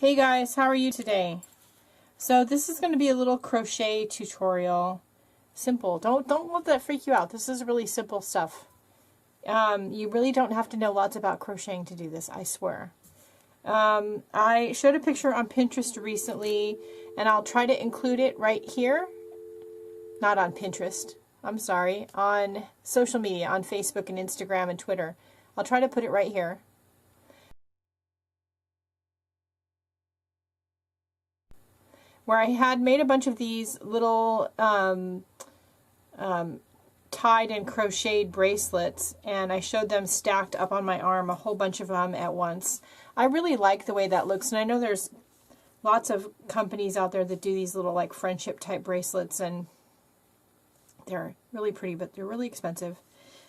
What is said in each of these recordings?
Hey guys, how are you today? So this is going to be a little crochet tutorial. Simple. Don't let that freak you out. This is really simple stuff. You really don't have to know lots about crocheting to do this, I swear. I showed a picture on Pinterest recently, and I'll try to include it right here. Not on Pinterest, I'm sorry, on social media, on Facebook and Instagram and Twitter. I'll try to put it right here. Where I had made a bunch of these little tied and crocheted bracelets, and I showed them stacked up on my arm, a whole bunch of them at once. I really like the way that looks, and I know there's lots of companies out there that do these little like friendship type bracelets, and they're really pretty, but they're really expensive.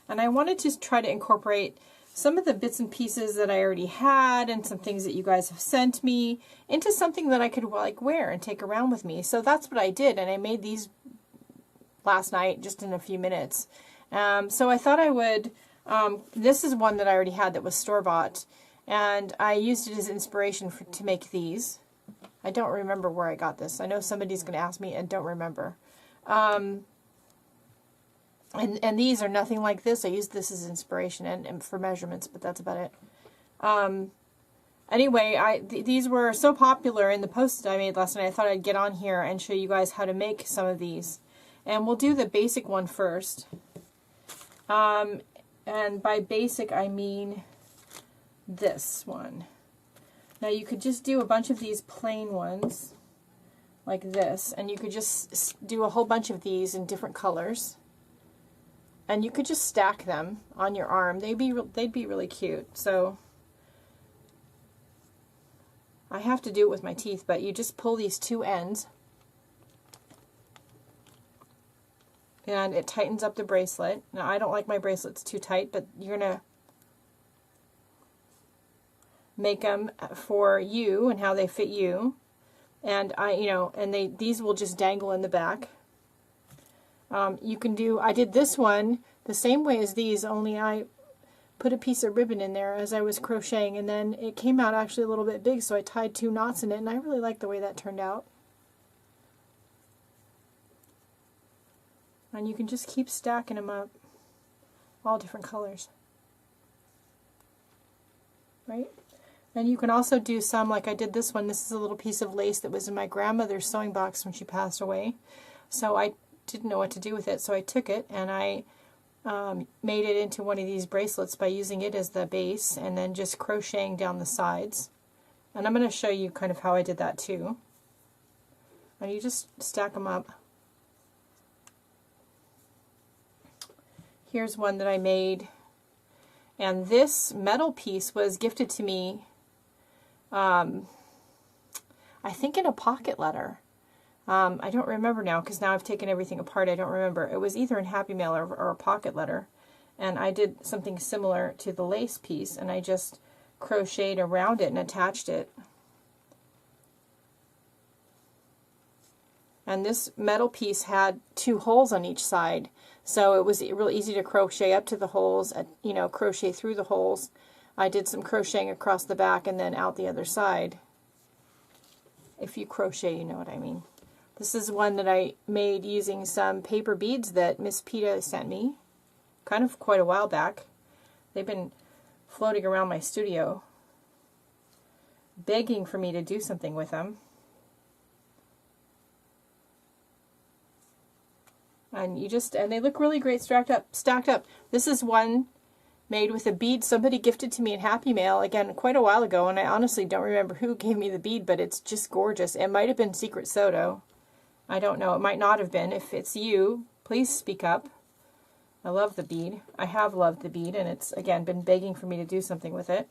And I wanted to try to incorporate some of the bits and pieces that I already had and some things that you guys have sent me into something that I could like wear and take around with me. So that's what I did, and I made these last night just in a few minutes. So I thought I would, this is one that I already had that was store-bought, and I used it as inspiration to make these. I don't remember where I got this. I know somebody's going to ask me and don't remember. And these are nothing like this. I used this as inspiration and for measurements, but that's about it. Anyway, these were so popular in the post that I made last night, I thought I'd get on here and show you guys how to make some of these. And we'll do the basic one first. And by basic, I mean this one. Now you could just do a bunch of these plain ones, like this, and you could just do a whole bunch of these in different colors. And you could just stack them on your arm. They'd be really cute. So I have to do it with my teeth, but you just pull these two ends, and it tightens up the bracelet. Now I don't like my bracelets too tight, but you're gonna make them for you and how they fit you. And these will just dangle in the back. You can do, I did this one the same way as these, only I put a piece of ribbon in there as I was crocheting, and then it came out actually a little bit big, so I tied 2 knots in it, and I really like the way that turned out. And you can just keep stacking them up, all different colors. Right? And you can also do some, like I did this one. This is a little piece of lace that was in my grandmother's sewing box when she passed away. So I didn't know what to do with it, so I took it and I made it into one of these bracelets by using it as the base and then just crocheting down the sides. And I'm going to show you kind of how I did that too. And you just stack them up. Here's one that I made, and this metal piece was gifted to me, I think in a pocket letter. I don't remember now, because now I've taken everything apart. I don't remember. It was either in Happy Mail or a pocket letter. And I did something similar to the lace piece, and I just crocheted around it and attached it. And this metal piece had 2 holes on each side, so it was really easy to crochet up to the holes, crochet through the holes. I did some crocheting across the back and then out the other side. If you crochet, you know what I mean. This is one that I made using some paper beads that Miss Peta sent me, kind of quite a while back. They've been floating around my studio, begging for me to do something with them. And they look really great stacked up. This is one made with a bead somebody gifted to me in Happy Mail, again, quite a while ago, and I honestly don't remember who gave me the bead, but it's just gorgeous. It might have been Secret Soto. I don't know. It might not have been. If it's you, please speak up. I love the bead. I have loved the bead, and it's, again, been begging for me to do something with it.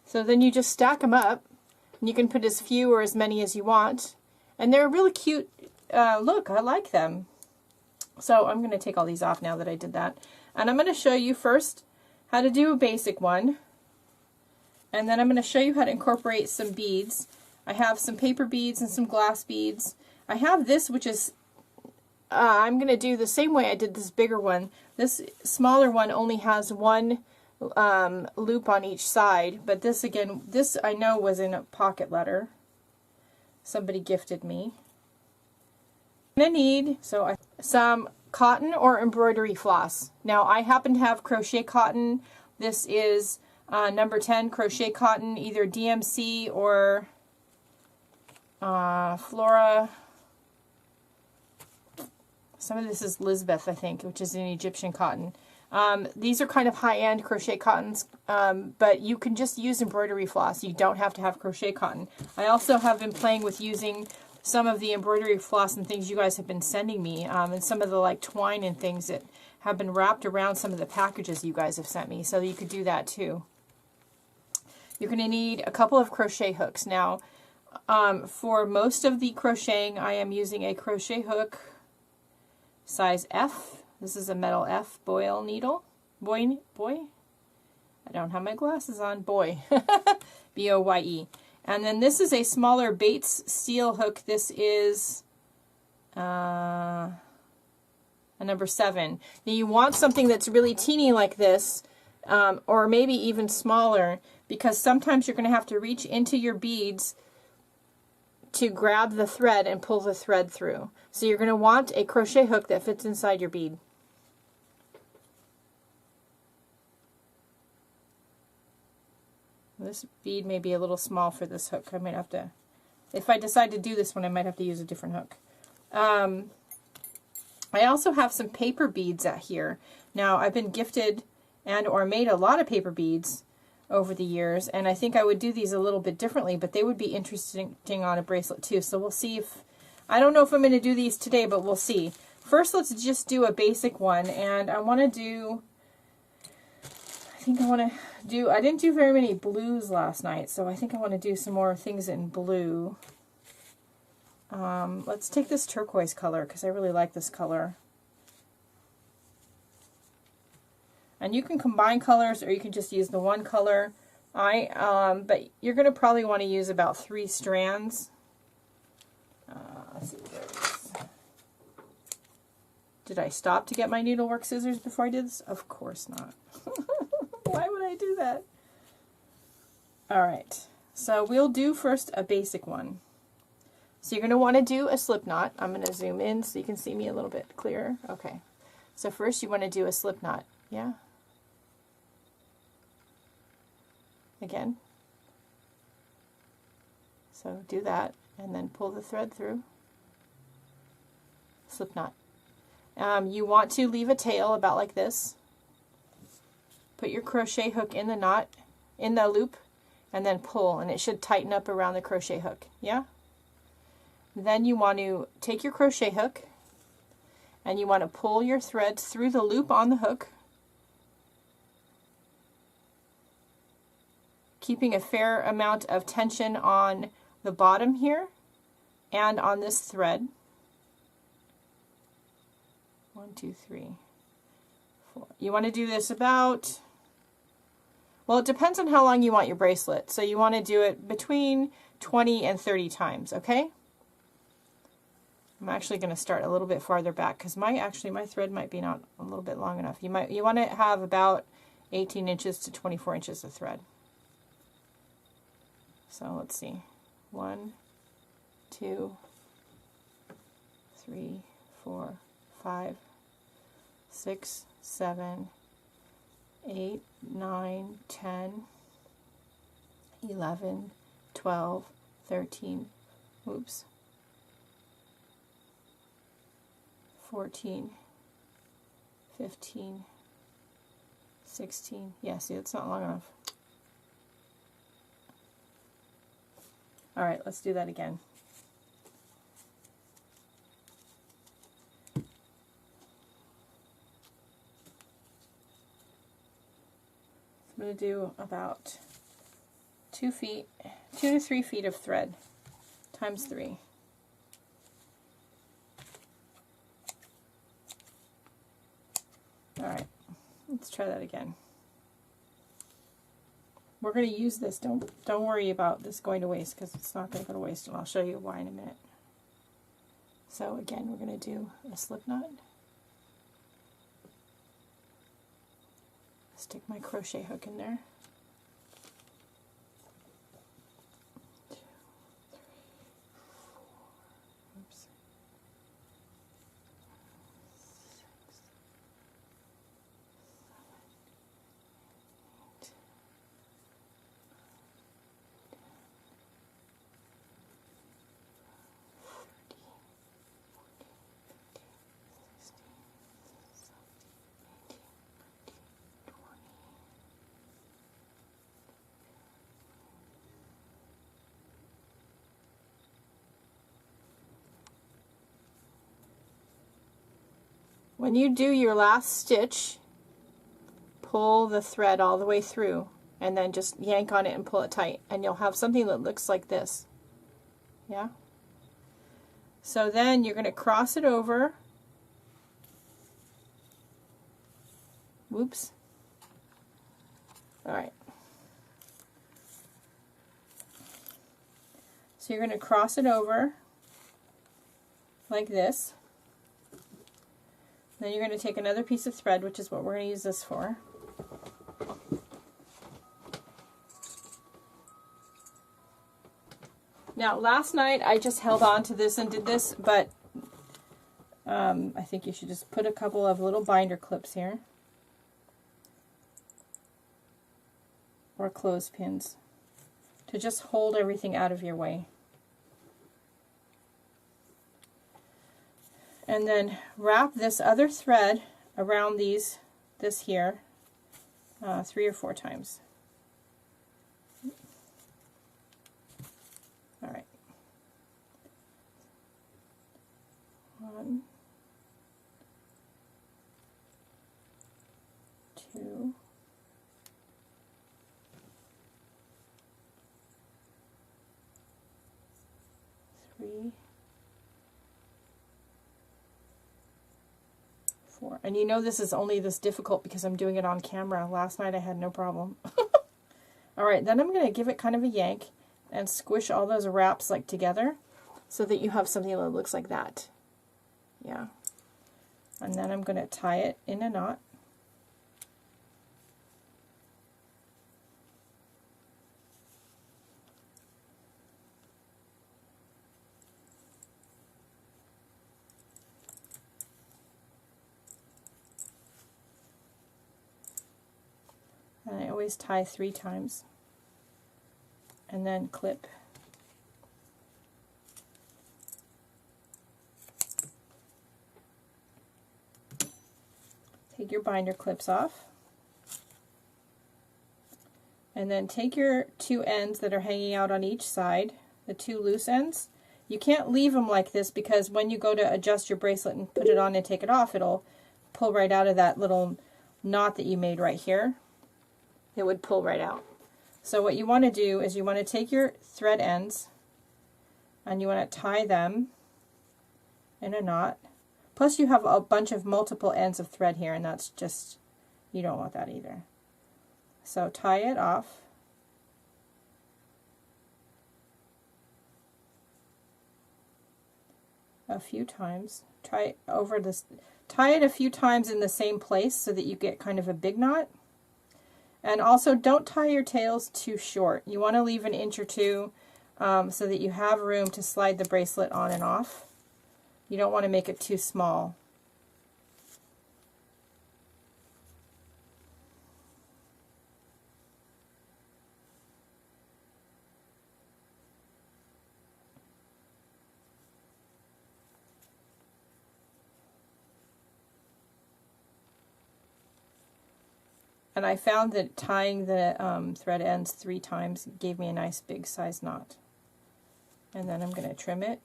So then you just stack them up, and you can put as few or as many as you want. And they're a really cute look. I like them. So I'm going to take all these off now that I did that. And I'm going to show you first how to do a basic one. And then I'm going to show you how to incorporate some beads. I have some paper beads and some glass beads. I have this, which is, I'm going to do the same way I did this bigger one. This smaller one only has one loop on each side, but this again, this I know was in a pocket letter. Somebody gifted me. I'm going to need some cotton or embroidery floss. Now I happen to have crochet cotton. This is number 10 crochet cotton, either DMC or Flora. Some of this is Lisbeth, I think, which is an Egyptian cotton. These are kind of high-end crochet cottons, but you can just use embroidery floss. You don't have to have crochet cotton. I also have been playing with using some of the embroidery floss and things you guys have been sending me, and some of the like twine and things that have been wrapped around some of the packages you guys have sent me, so you could do that too. You're going to need a couple of crochet hooks. Now, for most of the crocheting, I am using a crochet hook size F. This is a metal F boil needle. Boy? I don't have my glasses on. Boy. B-O-Y-E. And then this is a smaller Bates steel hook. This is a number 7. Now you want something that's really teeny like this, or maybe even smaller, because sometimes you're going to have to reach into your beads to grab the thread and pull the thread through. So you're going to want a crochet hook that fits inside your bead. This bead may be a little small for this hook. I might have to, if I decide to do this one, I might have to use a different hook. I also have some paper beads out here. Now, I've been gifted and or made a lot of paper beads over the years, and I think I would do these a little bit differently, but they would be interesting on a bracelet too. So we'll see if, I don't know if I'm going to do these today, but we'll see. First, let's just do a basic one, and I want to do, I didn't do very many blues last night, so I think I want to do some more things in blue. Let's take this turquoise color, because I really like this color. And you can combine colors, or you can just use the one color. But you're going to probably want to use about 3 strands. Let's see, there it is. Did I stop to get my needlework scissors before I did this? Of course not. Why would I do that? Alright, so we'll do first a basic one. So you're going to want to do a slip knot. I'm going to zoom in so you can see me a little bit clearer. Okay, so first you want to do a slip knot. Yeah? Again. So do that, and then pull the thread through. Slip knot. You want to leave a tail about like this. Put your crochet hook in the knot, in the loop, and then pull, and it should tighten up around the crochet hook. Yeah? Then you want to take your crochet hook, and you want to pull your threads through the loop on the hook, keeping a fair amount of tension on the bottom here and on this thread. 1, 2, 3, 4. You want to do this about, well, it depends on how long you want your bracelet. So you want to do it between 20 and 30 times, okay? I'm actually going to start a little bit farther back because my thread might be not a little bit long enough. You want to have about 18 inches to 24 inches of thread. So let's see. 1, 2, 3, 4, 5, 6, 7, 8, 9, 10, 11, 12, 13, oops, 14, 15, 16. Yeah, see, it's not long enough. All right, let's do that again. I'm going to do about 2 to 3 feet of thread times 3. All right, let's try that again. We're going to use this. Don't worry about this going to waste, because it's not going to go to waste, and I'll show you why in a minute. So again, we're going to do a slip knot, Stick my crochet hook in there. When you do your last stitch, pull the thread all the way through and then just yank on it and pull it tight, and you'll have something that looks like this. Yeah? So then you're going to cross it over. Whoops. Alright. So you're going to cross it over like this. Then you're going to take another piece of thread, which is what we're going to use this for. Now, last night I just held on to this and did this, but I think you should just put a couple of little binder clips here, or clothespins, to just hold everything out of your way. And then wrap this other thread around this here 3 or 4 times. All right. 1, 2, 3, 4. And you know this is only this difficult because I'm doing it on camera. Last night I had no problem. Alright, then I'm going to give it kind of a yank and squish all those wraps like together so that you have something that looks like that. Yeah. And then I'm going to tie it in a knot. And I always tie 3 times and then clip. Take your binder clips off and then take your 2 ends that are hanging out on each side, the 2 loose ends. You can't leave them like this because when you go to adjust your bracelet and put it on and take it off, it'll pull right out of that little knot that you made right here. It would pull right out. So what you want to do is you want to take your thread ends and you want to tie them in a knot. Plus you have a bunch of multiple ends of thread here, and that's just, you don't want that either. So tie it off. A few times. Tie it a few times in the same place so that you get kind of a big knot. And also, don't tie your tails too short. You want to leave an inch or 2 so that you have room to slide the bracelet on and off. You don't want to make it too small. And I found that tying the thread ends 3 times gave me a nice big size knot. And then I'm going to trim it.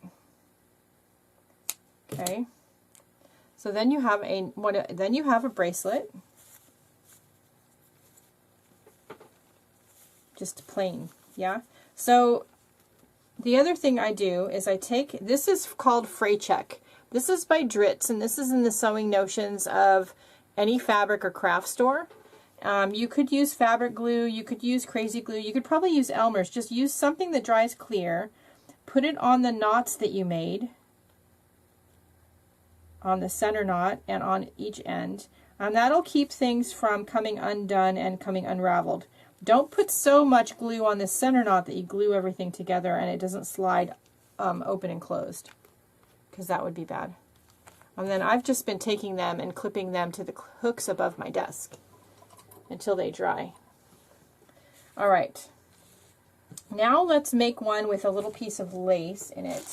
Okay. So then you have a bracelet. Just plain, yeah. So the other thing I do is I take, this is called fray check. This is by Dritz, and this is in the Sewing Notions of any fabric or craft store. You could use fabric glue, you could use crazy glue, you could probably use Elmer's. Just use something that dries clear, put it on the knots that you made, on the center knot and on each end. And that'll keep things from coming undone and coming unraveled. Don't put so much glue on this center knot that you glue everything together and it doesn't slide open and closed, because that would be bad. And then I've just been taking them and clipping them to the hooks above my desk until they dry. All right. Now let's make one with a little piece of lace in it.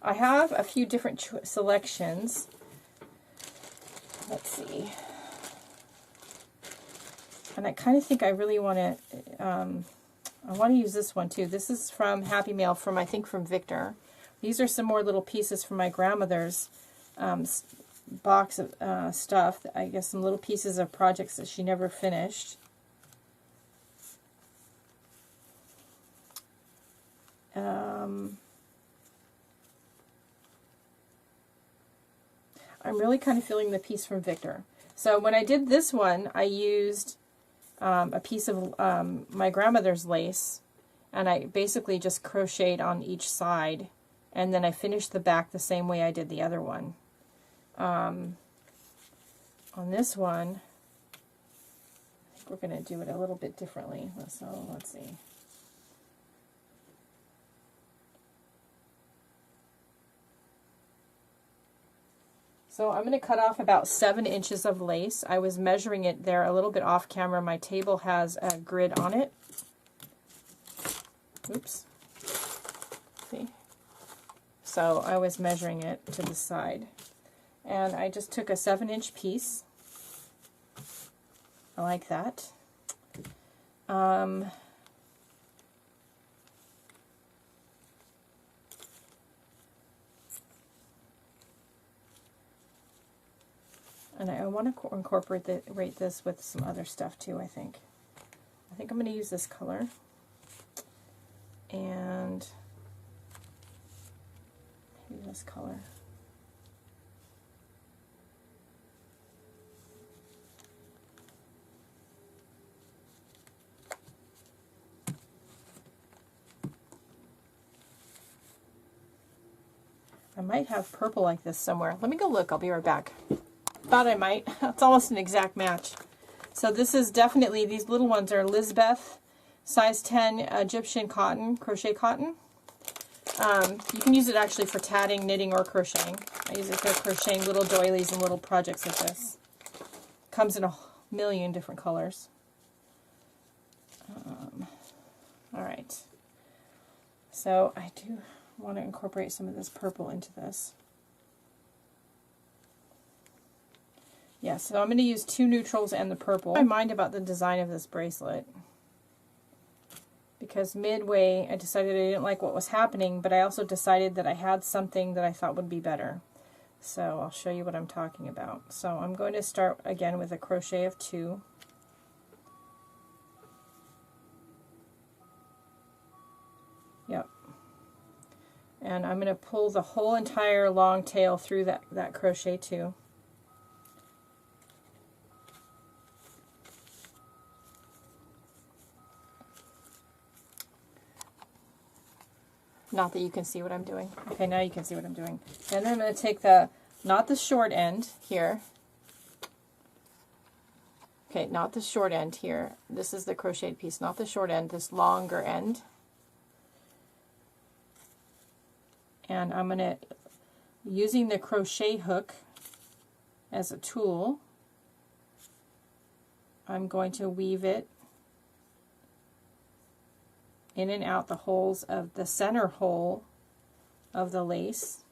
I have a few different selections. Let's see. And I kind of think I really want to, I want to use this one too. This is from Happy Mail from, I think, from Victor. These are some more little pieces from my grandmother's box of stuff. I guess some little pieces of projects that she never finished. I'm really kind of feeling the piece from Victor. So when I did this one, I used a piece of my grandmother's lace, and I basically just crocheted on each side, and then I finished the back the same way I did the other one. On this one, I think we're going to do it a little bit differently. So let's see. So I'm going to cut off about 7 inches of lace. I was measuring it there a little bit off camera. My table has a grid on it. Oops. See? So I was measuring it to the side. And I just took a 7-inch piece. I like that. And I want to incorporate this with some other stuff too, I think. I think I'm going to use this color. And maybe this color. I might have purple like this somewhere. Let me go look. I'll be right back. Thought I might. It's almost an exact match. So this is definitely, these little ones are Lisbeth, size 10 Egyptian cotton, crochet cotton. You can use it actually for tatting, knitting, or crocheting. I use it for crocheting little doilies and little projects like this. Comes in a million different colors. All right. So I do want to incorporate some of this purple into this. Yeah, so I'm going to use 2 neutrals and the purple. I mind about the design of this bracelet, because midway I decided I didn't like what was happening, but I also decided that I had something that I thought would be better. So I'll show you what I'm talking about. So I'm going to start again with a crochet of 2. Yep. And I'm going to pull the whole entire long tail through that crochet 2. Not that you can see what I'm doing. Okay, now you can see what I'm doing. And then I'm going to take not the short end here. Okay, not the short end here. This is the crocheted piece, not the short end, this longer end. And I'm going to, using the crochet hook as a tool, I'm going to weave it in and out the holes of the center hole of the lace.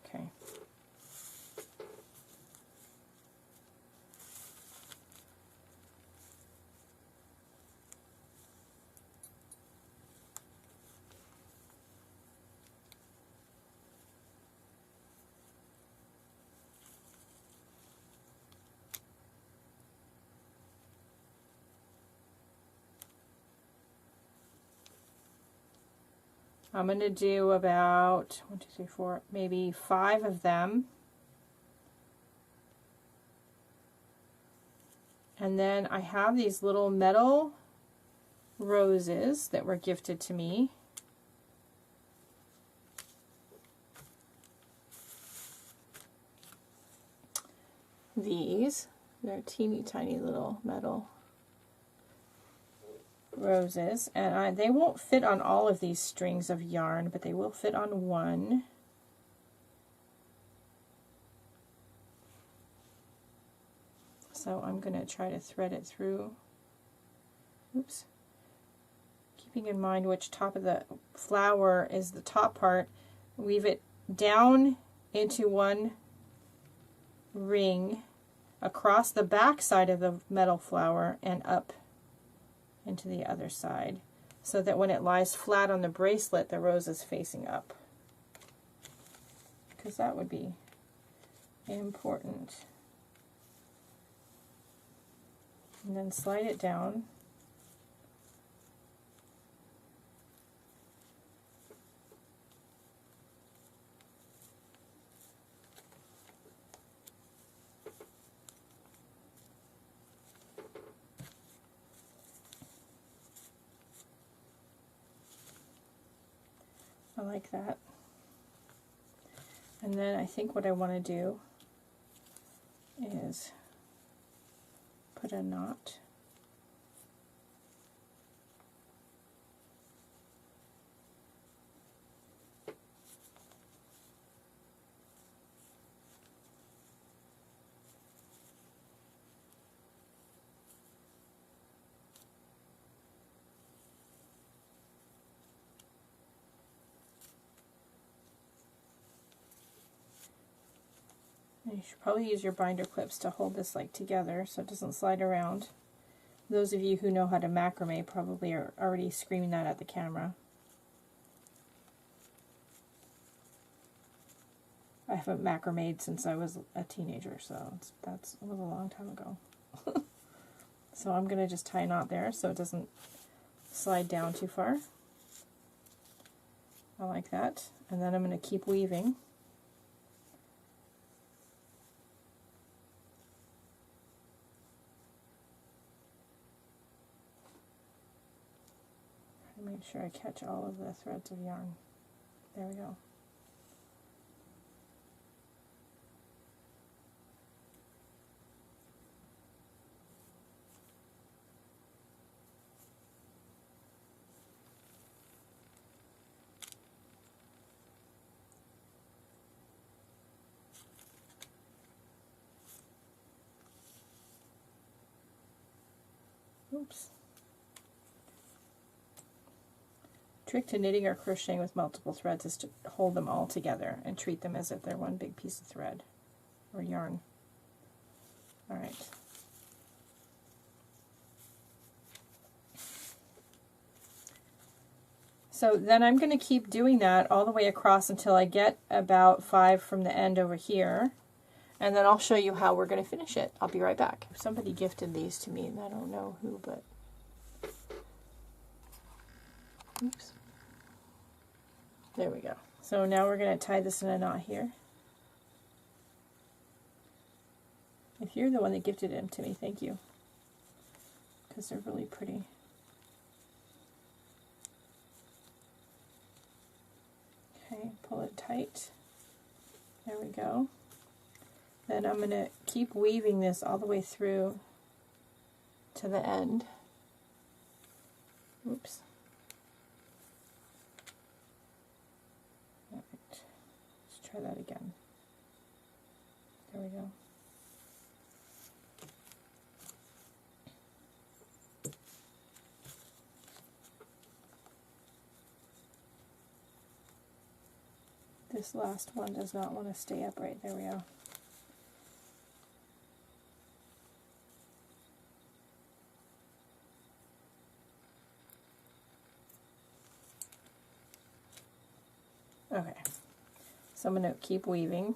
Okay. I'm going to do about 1, 2, 3, 4, maybe 5 of them. And then I have these little metal roses that were gifted to me. these. They're teeny tiny little metal roses, and they won't fit on all of these strings of yarn, but they will fit on one. So I'm going to try to thread it through. Oops. Keeping in mind which top of the flower is the top part, weave it down into one ring across the back side of the metal flower and up into the other side, so that when it lies flat on the bracelet, the rose is facing up, because that would be important. And then slide it down. I like that. And then I think what I want to do is put a knot. You should probably use your binder clips to hold this like together so it doesn't slide around. Those of you who know how to macrame probably are already screaming that at the camera. I haven't macramed since I was a teenager, so that was a long time ago. So I'm going to just tie a knot there so it doesn't slide down too far. I like that. And then I'm going to keep weaving. Make sure I catch all of the threads of yarn. There we go. Oops. Trick to knitting or crocheting with multiple threads is to hold them all together and treat them as if they're one big piece of thread or yarn. All right. So then I'm going to keep doing that all the way across until I get about 5 from the end over here, and then I'll show you how we're going to finish it. I'll be right back. Somebody gifted these to me, and I don't know who, but oops. There we go. So now we're going to tie this in a knot here. If you're the one that gifted them to me, thank you, because they're really pretty. Okay, pull it tight. There we go. Then I'm going to keep weaving this all the way through to the end. Oops. All right. Let's try that again. There we go. This last one does not want to stay upright. There we go. Okay, so I'm going to keep weaving.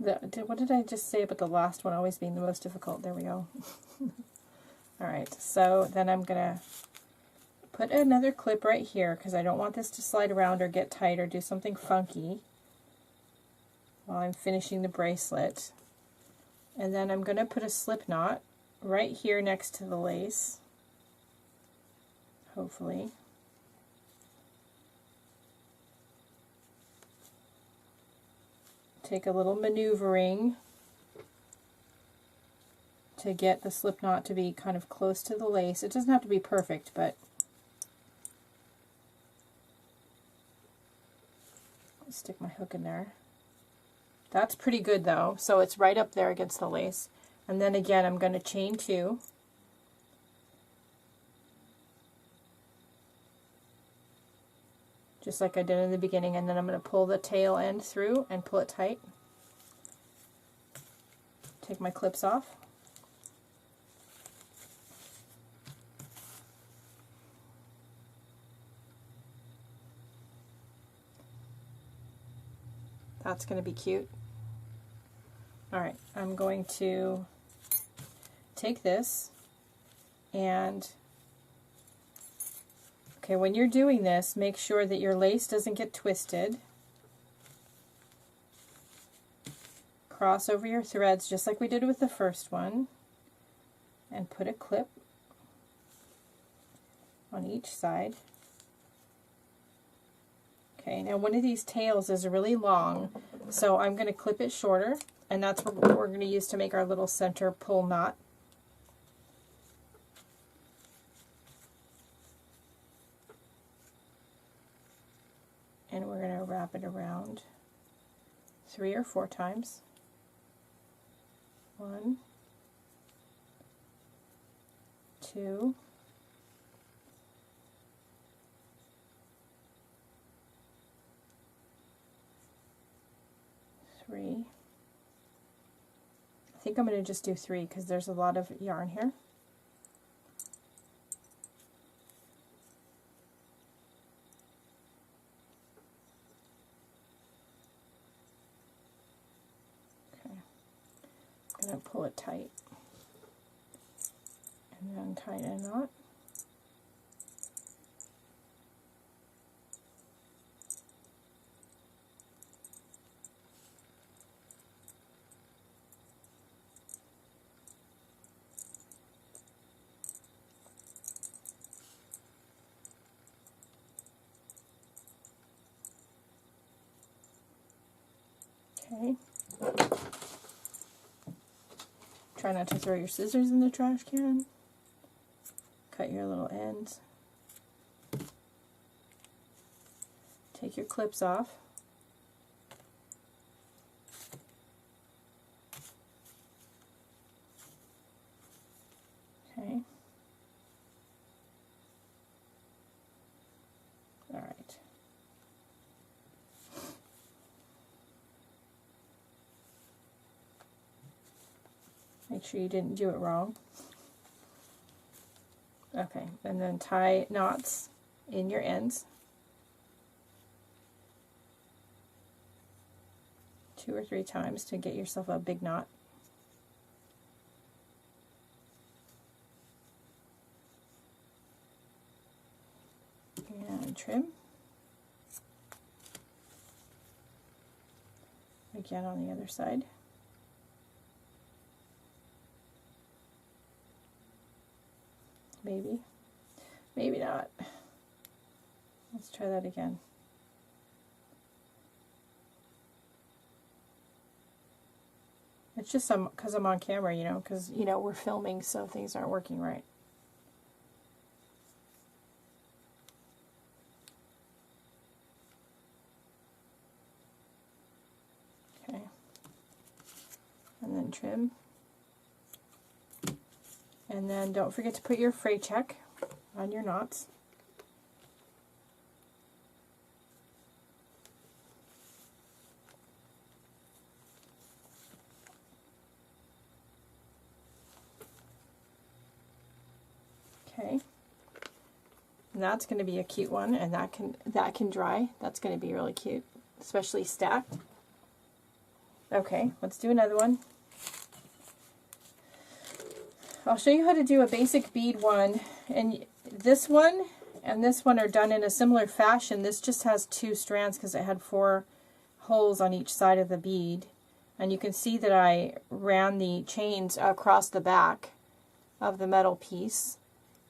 What did I just say about the last one always being the most difficult? There we go. Alright, so then I'm going to put another clip right here because I don't want this to slide around or get tight or do something funky while I'm finishing the bracelet. And then I'm going to put a slip knot right here next to the lace, hopefully. Take a little maneuvering to get the slip knot to be kind of close to the lace. It doesn't have to be perfect, but I'll stick my hook in there. That's pretty good though, so it's right up there against the lace. And then again, I'm going to chain 2. Just like I did in the beginning, and then I'm going to pull the tail end through and pull it tight. Take my clips off. That's going to be cute. Alright, I'm going to take this and okay, when you're doing this, make sure that your lace doesn't get twisted. Cross over your threads just like we did with the first one and put a clip on each side. Okay, now one of these tails is really long, so I'm going to clip it shorter, and that's what we're going to use to make our little center pull knot. And we're going to wrap it around 3 or 4 times. 1, 2, 3. I think I'm going to just do 3 because there's a lot of yarn here. I'm going to pull it tight and then tie a knot. Okay. Try not to throw your scissors in the trash can. Cut your little ends. Take your clips off. Okay. All right. Make sure you didn't do it wrong. Okay, and then tie knots in your ends. 2 or 3 times to get yourself a big knot. And trim. Again on the other side. Maybe. Maybe not. Let's try that again. It's just because I'm on camera, you know, because, you know, we're filming, so things aren't working right. Okay. And then trim. And then don't forget to put your fray check on your knots. Okay. And that's going to be a cute one, and that can dry. That's going to be really cute, especially stacked. Okay, let's do another one. I'll show you how to do a basic bead one, and this one and this one are done in a similar fashion. This just has 2 strands because it had 4 holes on each side of the bead, and you can see that I ran the chains across the back of the metal piece.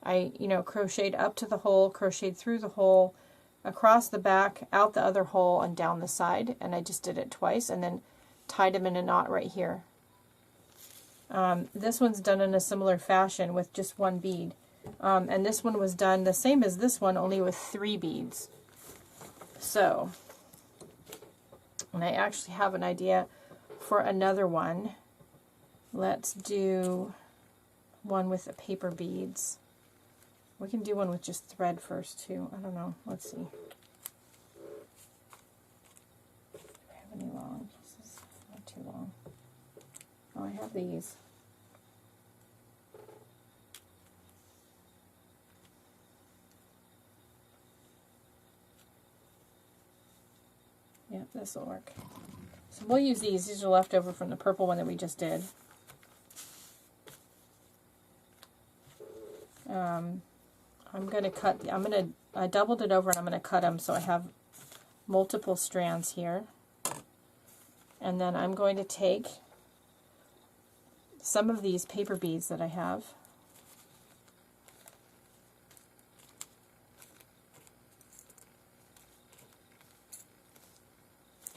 I, crocheted up to the hole, crocheted through the hole, across the back, out the other hole, and down the side, and I just did it twice, and then tied them in a knot right here. This one's done in a similar fashion with just 1 bead. And this one was done the same as this one, only with 3 beads. So, and I actually have an idea for another one. Let's do one with the paper beads. We can do one with just thread first too. I don't know. Let's see. Do I have any long? This is not too long. Oh, I have these. Yeah, this will work. So we'll use these. These are left over from the purple one that we just did. I'm going to cut, I doubled it over and I'm going to cut them so I have multiple strands here. And then I'm going to take some of these paper beads that I have.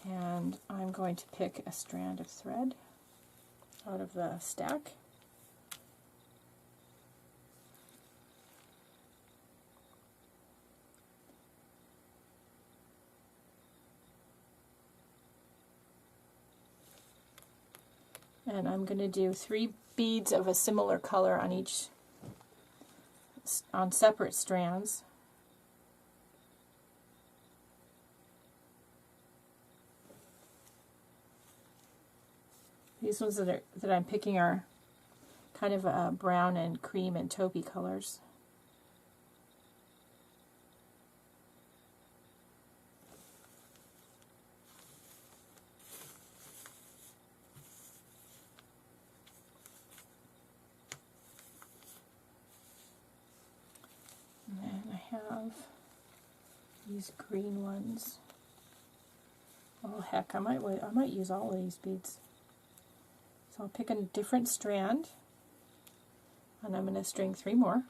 And I'm going to pick a strand of thread out of the stack. And I'm going to do 3 beads of a similar color on separate strands. These ones that I'm picking are kind of brown and cream and taupey colors. And then I have these green ones. Oh heck, I might use all of these beads. So I'll pick a different strand, and I'm going to string 3 more.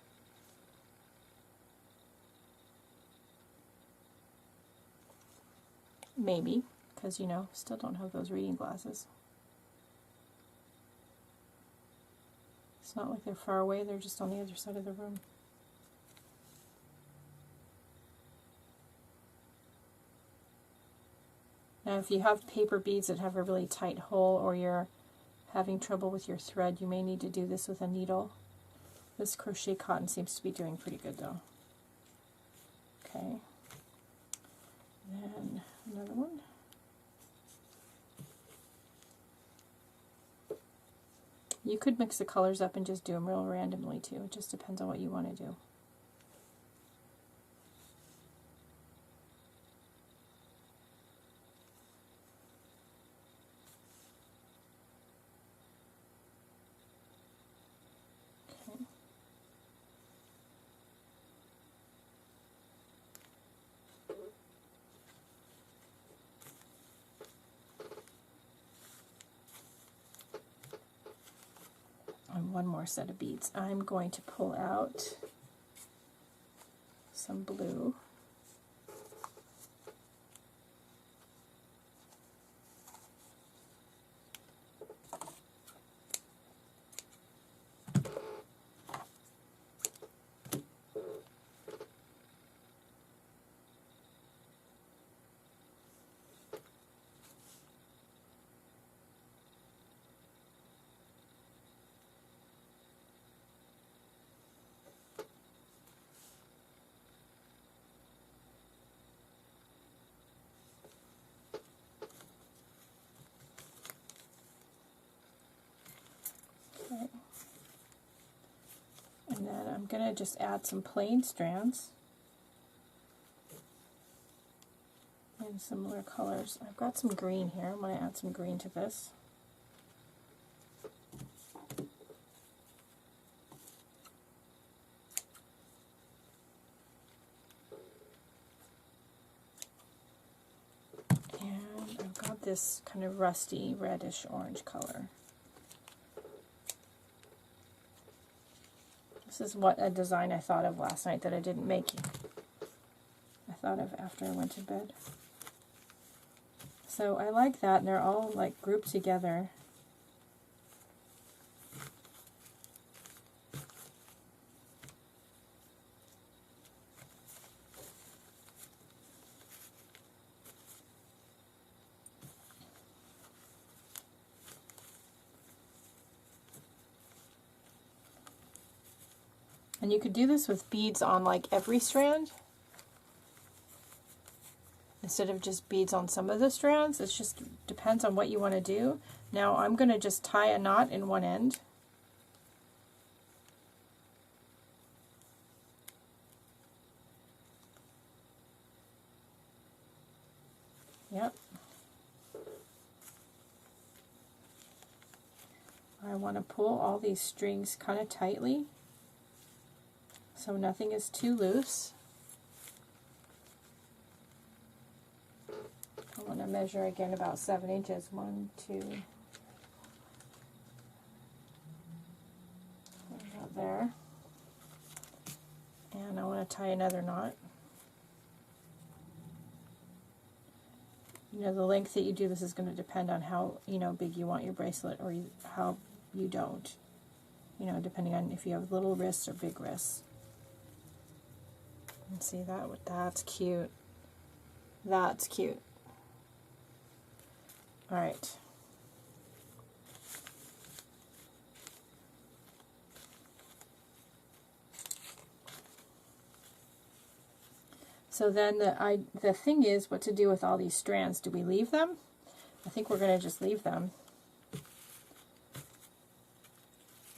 Maybe, because still don't have those reading glasses. It's not like they're far away, they're just on the other side of the room. Now if you have paper beads that have a really tight hole, or you're having trouble with your thread, you may need to do this with a needle. This crochet cotton seems to be doing pretty good though. Okay. Then another one. You could mix the colors up and just do them real randomly too. It just depends on what you want to do. One more set of beads. I'm going to pull out some blue. And then I'm going to just add some plain strands. And in similar colors. I've got some green here. I'm going to add some green to this. And I've got this kind of rusty reddish orange color. This is what a design I thought of last night that I didn't make. I thought of after I went to bed. So I like that, and they're all like grouped together. And you could do this with beads on like every strand, instead of just beads on some of the strands. It just depends on what you want to do. Now I'm going to just tie a knot in one end. Yep. I want to pull all these strings kind of tightly so nothing is too loose. I want to measure again about 7 inches. 1, 2, about there. And I want to tie another knot. You know, the length that you do this is going to depend on how, you know, big you want your bracelet, or how you don't. You know, depending on if you have little wrists or big wrists. And see that? That's cute. That's cute. All right. So then the thing is what to do with all these strands. Do we leave them? I think we're going to just leave them.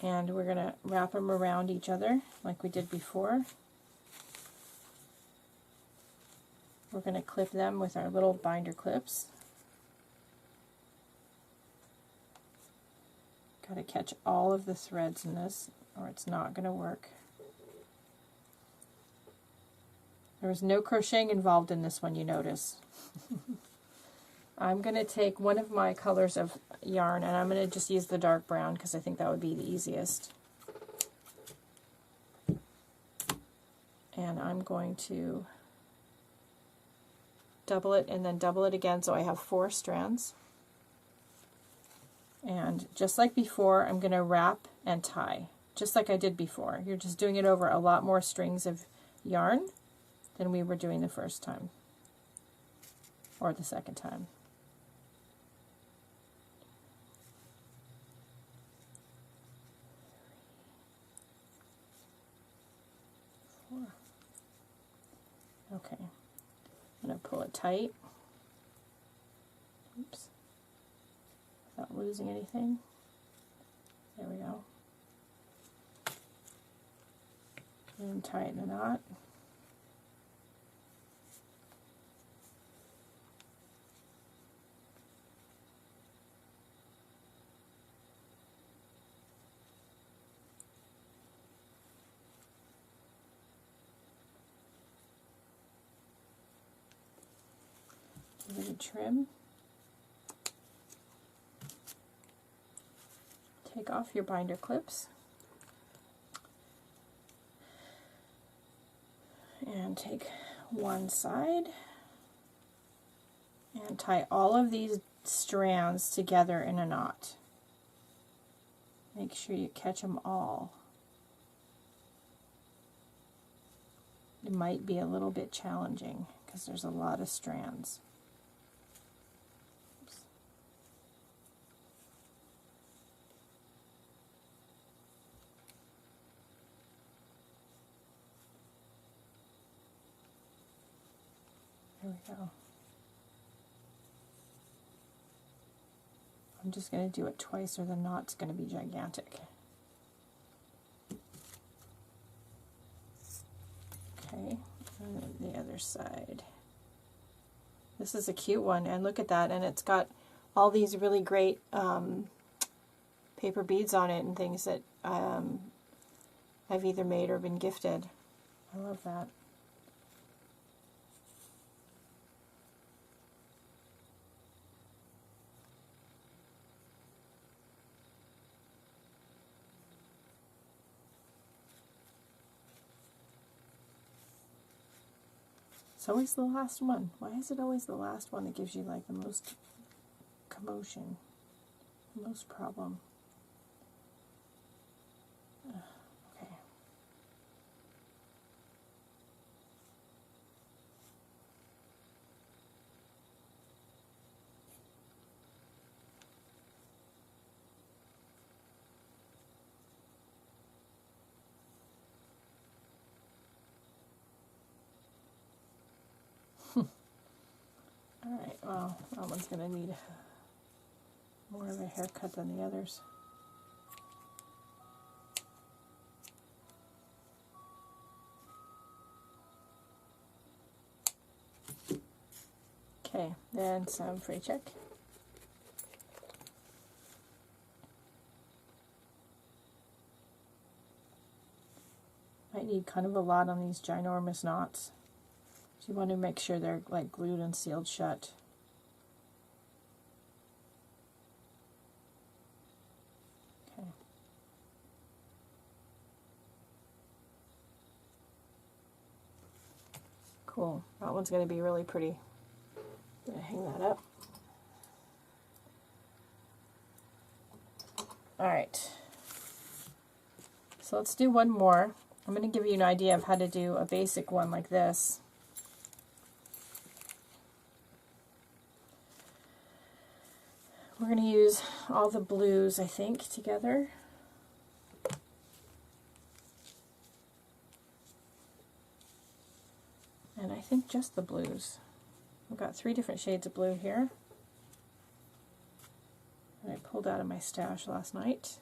And we're going to wrap them around each other like we did before. We're going to clip them with our little binder clips. Got to catch all of the threads in this, or it's not going to work. There was no crocheting involved in this one, you notice. I'm going to take one of my colors of yarn, and I'm going to just use the dark brown because I think that would be the easiest. And I'm going to double it and then double it again, so I have 4 strands. And just like before, I'm going to wrap and tie, just like I did before. You're just doing it over a lot more strings of yarn than we were doing the first time, or the second time. Okay, I'm going to pull it tight. Oops. Without losing anything. There we go. And tighten the knot. Give it a trim. Take off your binder clips and take one side and tie all of these strands together in a knot. Make sure you catch them all. It might be a little bit challenging because there's a lot of strands. There we go. I'm just going to do it twice or the knot's going to be gigantic. Okay, and then the other side. This is a cute one, and look at that, and it's got all these really great paper beads on it and things that I've either made or been gifted. I love that. It's always the last one. Why is it always the last one that gives you like the most commotion, the most problem? Okay. Alright, well, that one's going to need more of a haircut than the others. Okay, then some free check. Might need kind of a lot on these ginormous knots. So you want to make sure they're like glued and sealed shut. Okay. Cool. That one's going to be really pretty. I'm going to hang that up. Alright. So let's do one more. I'm going to give you an idea of how to do a basic one like this. We're going to use all the blues, I think, together. And I think just the blues. I've got 3 different shades of blue here. And I pulled out of my stash last night.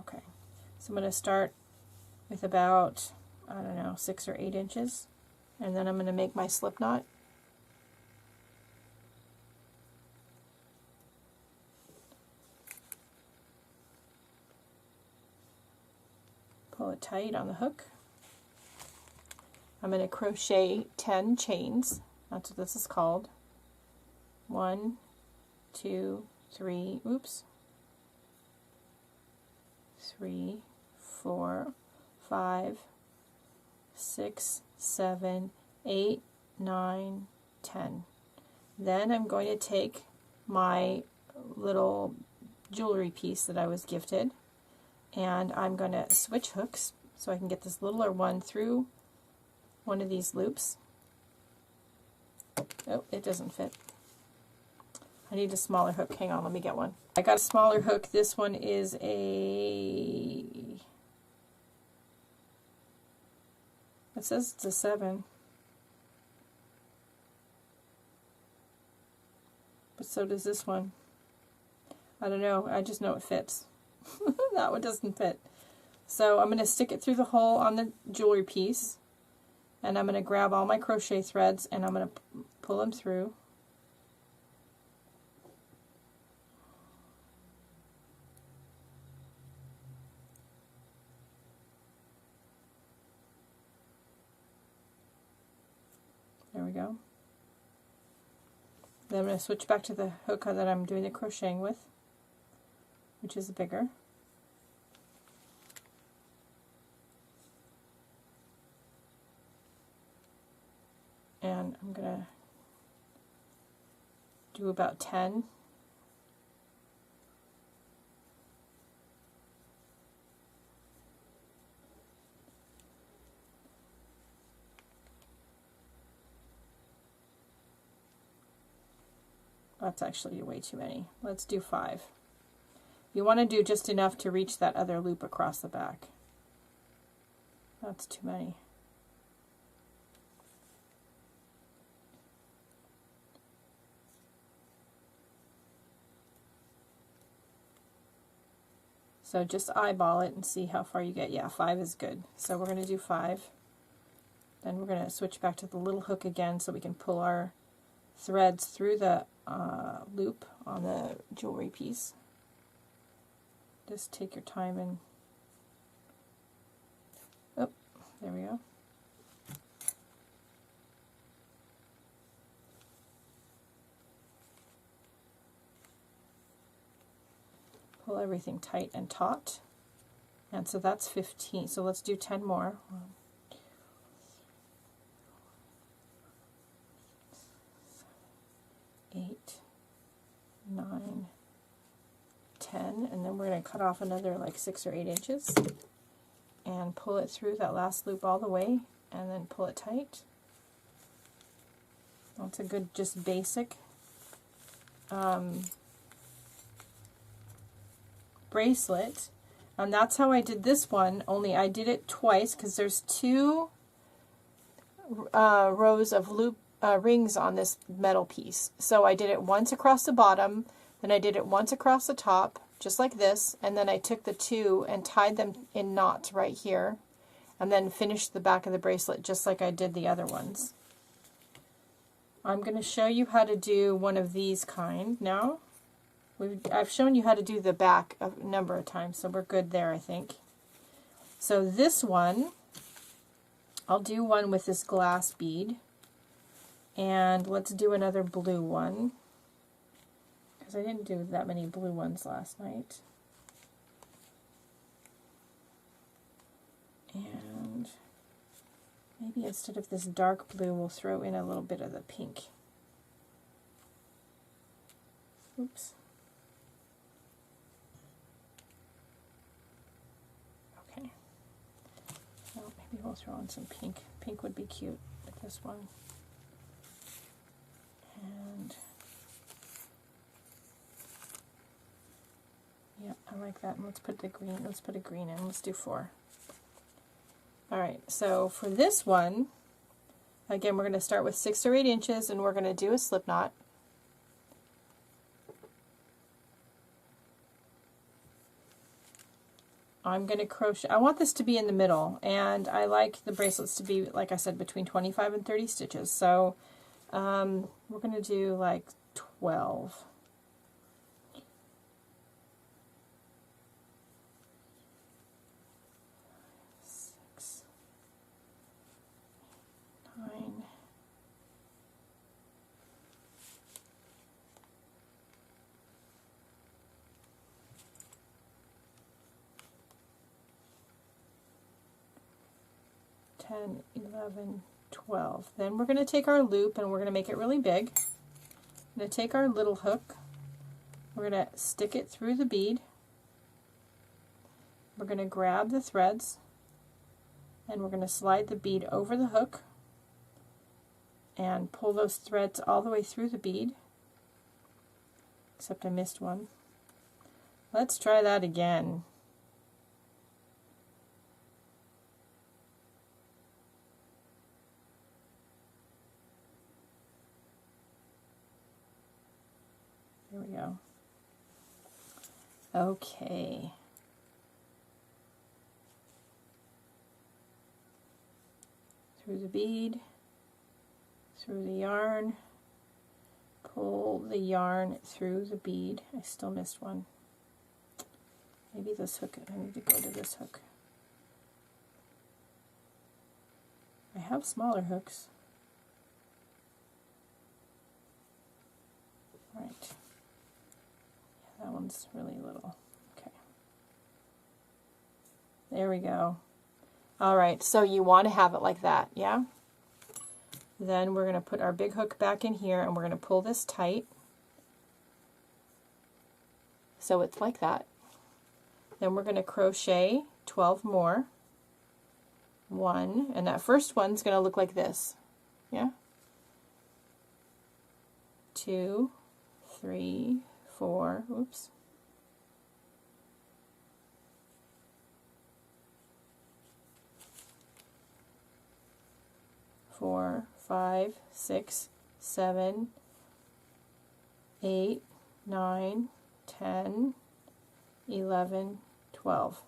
Okay, so I'm going to start with about, I don't know, 6 or 8 inches. And then I'm going to make my slip knot. Pull it tight on the hook. I'm going to crochet 10 chains. That's what this is called. 1, 2, 3, oops. 3, 4, 5, 6, 7, 8, 9, 10. Then I'm going to take my little jewelry piece that I was gifted, and I'm going to switch hooks so I can get this littler one through one of these loops. Oh, it doesn't fit. I need a smaller hook. Hang on, let me get one. I got a smaller hook. This one is a... It says it's a 7. But so does this one. I don't know. I just know it fits. That one doesn't fit. So I'm going to stick it through the hole on the jewelry piece. And I'm going to grab all my crochet threads and I'm going to pull them through. There we go. Then I'm going to switch back to the hook that I'm doing the crocheting with, which is bigger. And I'm going to do about 10. That's actually way too many. Let's do 5. You want to do just enough to reach that other loop across the back. That's too many. So just eyeball it and see how far you get. Yeah, 5 is good. So we're going to do 5. Then we're going to switch back to the little hook again so we can pull our threads through the loop on the jewelry piece. Just take your time and, oh, there we go. Pull everything tight and taut. And so that's 15. So let's do 10 more. 1, 2, 3, 4, 5, 6, 7, 8, 9, 10. And then we're going to cut off another like 6 or 8 inches and pull it through that last loop all the way and then pull it tight. That's a good, just basic bracelet, and that's how I did this one, only I did it twice because there's 2 rows of loop rings on this metal piece. So I did it once across the bottom, then I did it once across the top, just like this, and then I took the 2 and tied them in knots right here, and then finished the back of the bracelet just like I did the other ones. I'm going to show you how to do one of these kind now. I've shown you how to do the back a number of times, so we're good there, I think. So this one, I'll do one with this glass bead, and let's do another blue one, because I didn't do that many blue ones last night. And maybe instead of this dark blue, we'll throw in a little bit of the pink. Oops. Maybe we'll throw in some pink. Pink would be cute with this one. And yeah, I like that. And let's put the green. Let's put a green in. Let's do 4. All right. So for this one, again, we're going to start with 6 or 8 inches, and we're going to do a slip knot. I'm going to crochet. I want this to be in the middle, and I like the bracelets to be, like I said, between 25 and 30 stitches. So we're going to do like 12. $10, $11, $12. Then we're going to take our loop and we're going to make it really big. I'm going to take our little hook. We're going to stick it through the bead. We're going to grab the threads and we're going to slide the bead over the hook and pull those threads all the way through the bead. Except I missed one. Let's try that again. There we go. Okay. Through the bead, through the yarn, pull the yarn through the bead. I still missed one. Maybe this hook, I need to go to this hook. I have smaller hooks. Right. Yeah, that one's really little. Okay. There we go. All right, so you want to have it like that, yeah? Then we're going to put our big hook back in here and we're going to pull this tight. So it's like that. Then we're going to crochet 12 more. 1, and that first one's going to look like this, yeah? 2, 3, 4, oops. 4, 5, 6, 7, 8, 9, 10, 11, 12.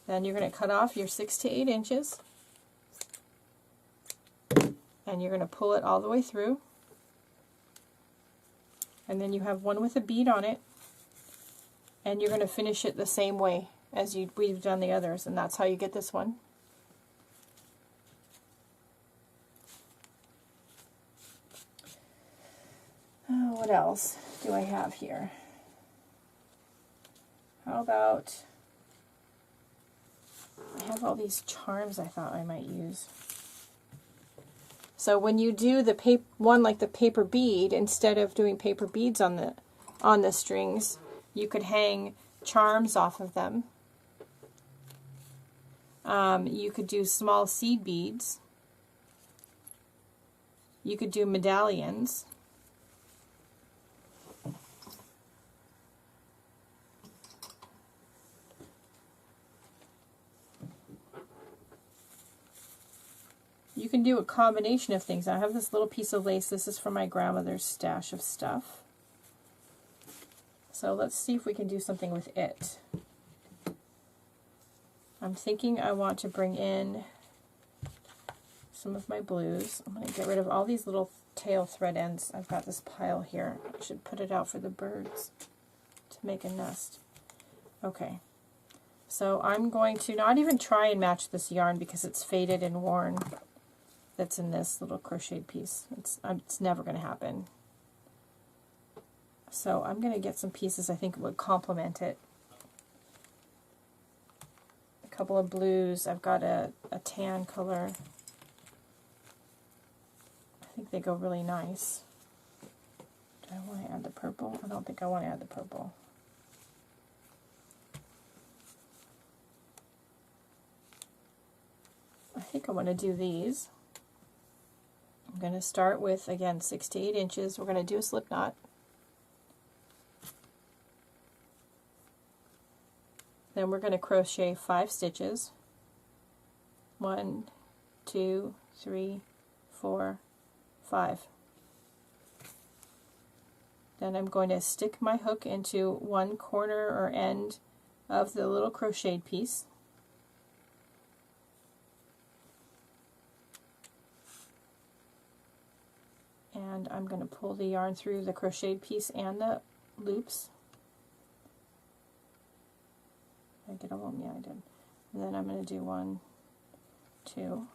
Then you're going to cut off your 6 to 8 inches, and you're going to pull it all the way through, and then you have one with a bead on it, and you're going to finish it the same way as we've done the others, and that's how you get this one. What else do I have here? How about, I have all these charms I thought I might use. So when you do the one like the paper bead, instead of doing paper beads on the strings, you could hang charms off of them. You could do small seed beads. You could do medallions. You can do a combination of things. I have this little piece of lace. This is from my grandmother's stash of stuff. So let's see if we can do something with it. I'm thinking I want to bring in some of my blues. I'm going to get rid of all these little tail thread ends. I've got this pile here. I should put it out for the birds to make a nest. Okay. So I'm going to not even try and match this yarn because it's faded and worn. That's in this little crocheted piece. It's never going to happen. So I'm going to get some pieces I think would complement it. A couple of blues. I've got a tan color. I think they go really nice. Do I want to add the purple? I don't think I want to add the purple. I think I want to do these. I'm going to start with, again, 6 to 8 inches. We're going to do a slip knot. Then we're going to crochet 5 stitches. 1, 2, 3, 4, 5. Then I'm going to stick my hook into one corner or end of the little crocheted piece. And I'm going to pull the yarn through the crocheted piece and the loops. Did I get all of them? Yeah, I did. And then I'm going to do 1, 2,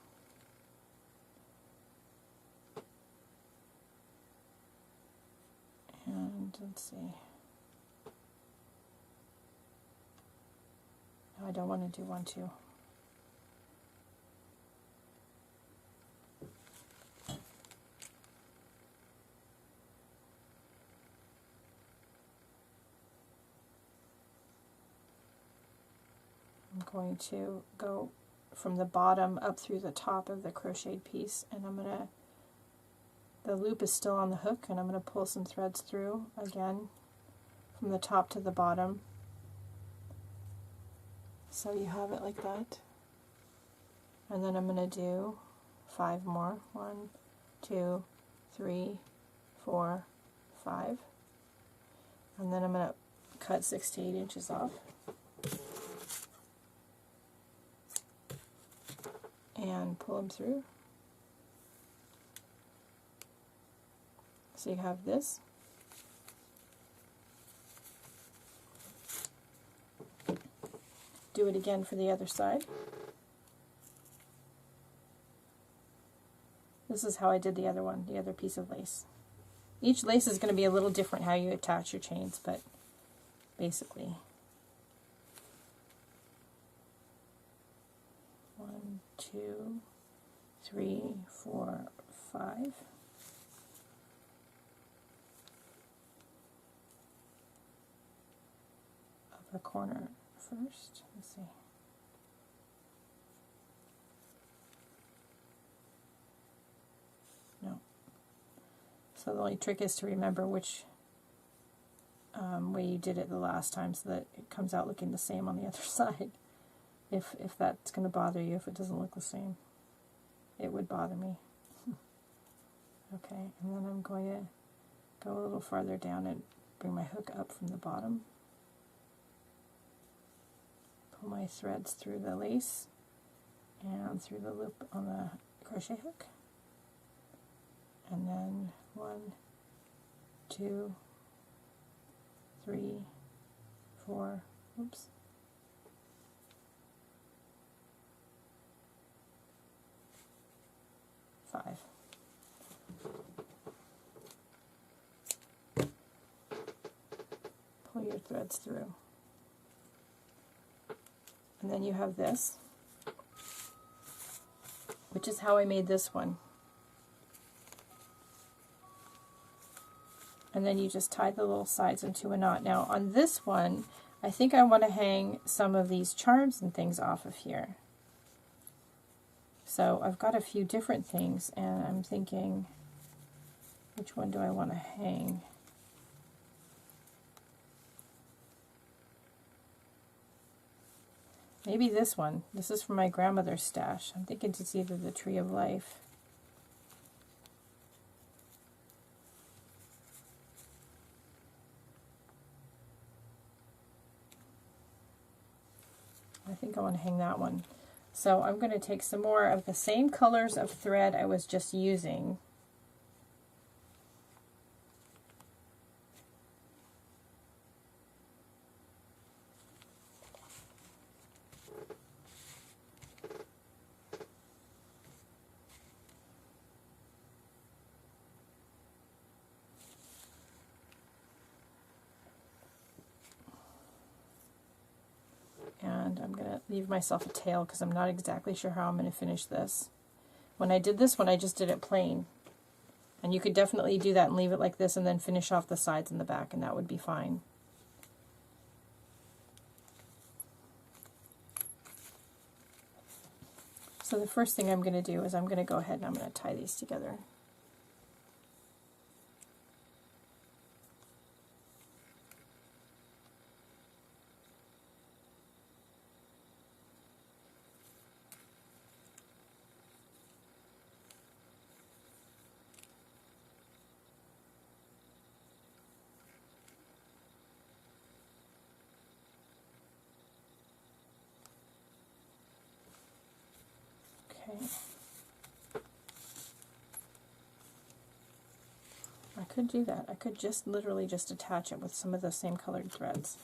and let's see. No, I don't want to do 1, 2. I'm going to go from the bottom up through the top of the crocheted piece, and the loop is still on the hook, and I'm going to pull some threads through again from the top to the bottom. So you have it like that. And then I'm going to do 5 more. 1, 2, 3, 4, 5. And then I'm going to cut 6 to 8 inches off. And pull them through. So you have this. Do it again for the other side. This is how I did the other one, the other piece of lace. Each lace is going to be a little different how you attach your chains, but basically. 1, 2, 3, 4, 5. Upper corner first. Let's see. No. So the only trick is to remember which way you did it the last time so that it comes out looking the same on the other side. If that's going to bother you, if it doesn't look the same. It would bother me. Okay, and then I'm going to go a little farther down and bring my hook up from the bottom. pull my threads through the lace and through the loop on the crochet hook, and then 1, 2, 3, 4, oops, 5. Pull your threads through. And then you have this, which is how I made this one. And then you just tie the little sides into a knot. Now on this one, I think I want to hang some of these charms and things off of here. So I've got a few different things, and I'm thinking, which one do I want to hang? Maybe this one. This is from my grandmother's stash. I'm thinking it's either the Tree of Life. I think I want to hang that one. So I'm going to take some more of the same colors of thread I was just using. And I'm going to leave myself a tail because I'm not exactly sure how I'm going to finish this. When I did this one, I just did it plain. And you could definitely do that and leave it like this and then finish off the sides and the back, and that would be fine. So the first thing I'm going to do is I'm going to go ahead and I'm going to tie these together. I could do that. I could just literally just attach it with some of the same colored threads.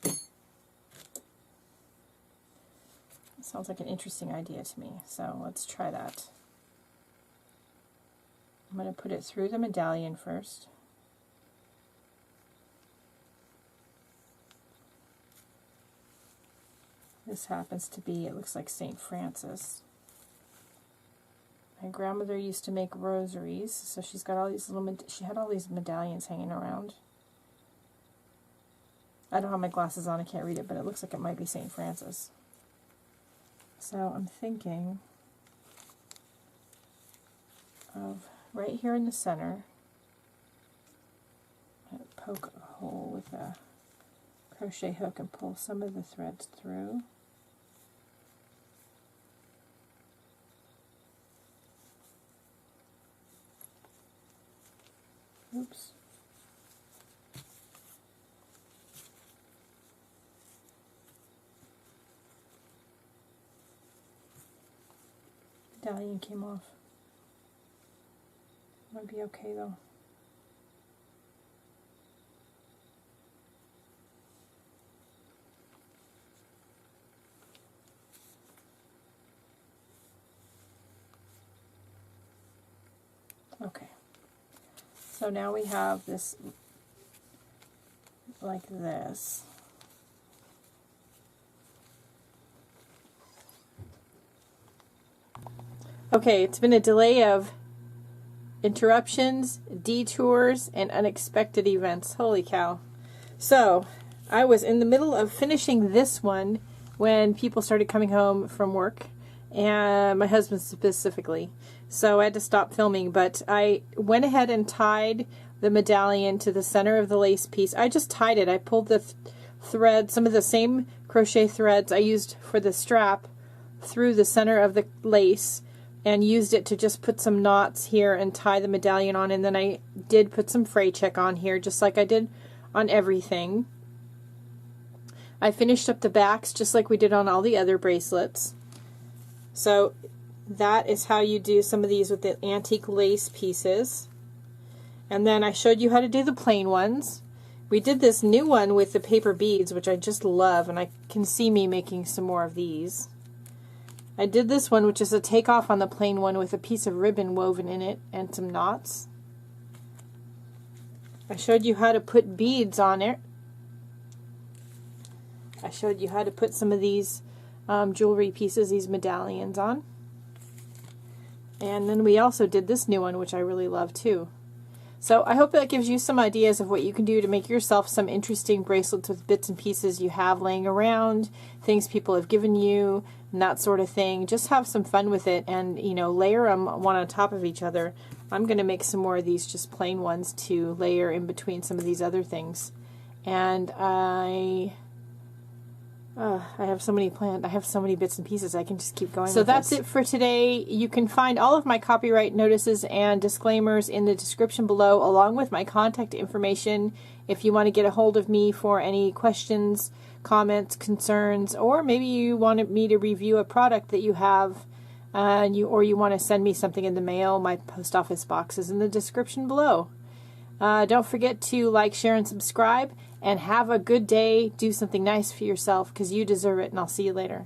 It sounds like an interesting idea to me, so let's try that. I'm going to put it through the medallion first. This happens to be, it looks like St. Francis. My grandmother used to make rosaries, so she's got all these little, she had all these medallions hanging around. I don't have my glasses on, I can't read it, but it looks like it might be St. Francis. So I'm thinking of right here in the center, I'm going to poke a hole with a crochet hook and pull some of the threads through. Oops. Medallion came off. Might be okay though. Okay. So now we have this like this. Okay, it's been a delay of interruptions, detours, and unexpected events. Holy cow. So, I was in the middle of finishing this one when people started coming home from work, and my husband specifically. So I had to stop filming, but I went ahead and tied the medallion to the center of the lace piece. I just tied it. I pulled the thread, some of the same crochet threads I used for the strap, through the center of the lace, and used it to just put some knots here and tie the medallion on. And then I did put some fray check on here, just like I did on everything. I finished up the backs just like we did on all the other bracelets. So that is how you do some of these with the antique lace pieces. And then I showed you how to do the plain ones. We did this new one with the paper beads, which I just love, and I can see me making some more of these. I did this one, which is a takeoff on the plain one with a piece of ribbon woven in it and some knots. I showed you how to put beads on it. I showed you how to put some of these jewelry pieces, these medallions on. And then we also did this new one, which I really love too. So I hope that gives you some ideas of what you can do to make yourself some interesting bracelets with bits and pieces you have laying around, things people have given you, and that sort of thing. Just have some fun with it and, you know, layer them one on top of each other. I'm going to make some more of these just plain ones to layer in between some of these other things. And I have so many planned. I have so many bits and pieces. I can just keep going. So that's it for today. You can find all of my copyright notices and disclaimers in the description below, along with my contact information if you want to get a hold of me for any questions, comments, concerns, or maybe you wanted me to review a product that you have, or you want to send me something in the mail. My post office box is in the description below. Don't forget to like, share, and subscribe. And have a good day. Do something nice for yourself because you deserve it. And I'll see you later.